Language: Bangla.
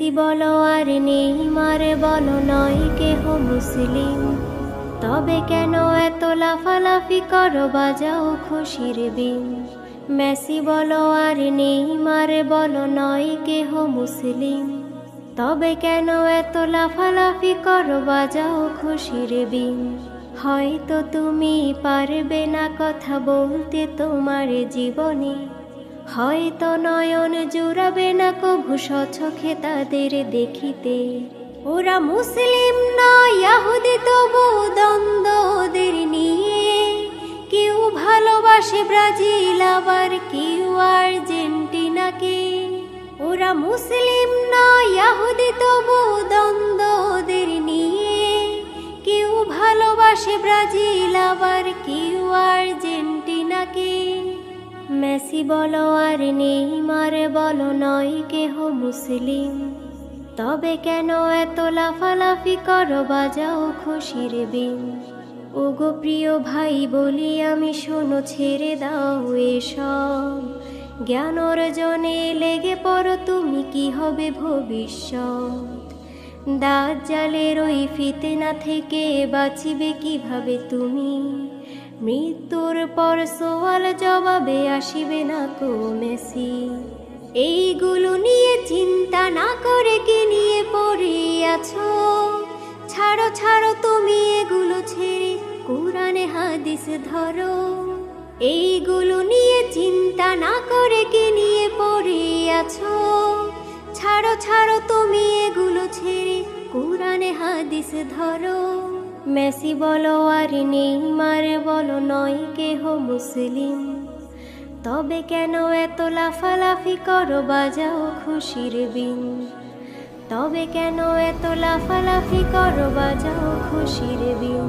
মেসি বলো আর নেইমার বলো নয় কেহ মুসলিম, তবে কেন এত লাফালাফি করো বাজাও খুশির বিন। মেসি বলো আর নেইমার বলো নয় কেহ মুসলিম, তবে কেন এত লাফালাফি করো বাজাও খুশির বিন। হয়তো তুমি পারবে না কথা বলতে তোমার জীবনে, হয়তো নয়ন জুড়াবে না কভু সচোখে তাদের দেখিতে। ওরা মুসলিম নয় ইহুদি তবু দ্বন্দ্ব ওদের নিয়ে, কেউ ভালোবাসে ব্রাজিল আবার কেউ আর্জেন্টিনাকে। ওরা মুসলিম নয় ইহুদি তবু দ্বন্দ্ব ওদের নিয়ে, কেউ ভালোবাসে ব্রাজিল আবার কেউ আর্জেন্টিনাকে। মেসি বলো আর নেইমার বলো নয় কেহ মুসলিম, তবে কেন এত লাফালাফি করো বাজাও খুশির বিন। ওগো প্রিয় ভাই বলি আমি শোনো ছেড়ে দাও এসব, জ্ঞান অর্জনে লেগে পড়ো তুমি কি হবে ভবিষ্যৎ। দাজ্জালের ওই ফিতনা থেকে বাঁচিবে কিভাবে তুমি, মৃত্যুর পর সওয়াল জবাবে আসিবে না কো মেসি। এইগুলো নিয়ে চিন্তা না করে কি নিয়ে পড়ে আছো, ছাড়ো ছাড়ো তুমি এগুলো ছেড়ে কোরআনে হাদিস ধরো। এইগুলো নিয়ে চিন্তা না করে কি নিয়ে পড়ে আছো, ছাড়ো ছাড়ো তুমি এগুলো ছেড়ে কোরআনে হাদিস ধরো। মেসি বলো আর নেইমার বলো নয় কেহ মুসলিম, তবে কেন এত লাফালাফি করো বাজাও খুশির বিন। তবে কেন এত লাফালাফি করো বাজাও খুশির বিন।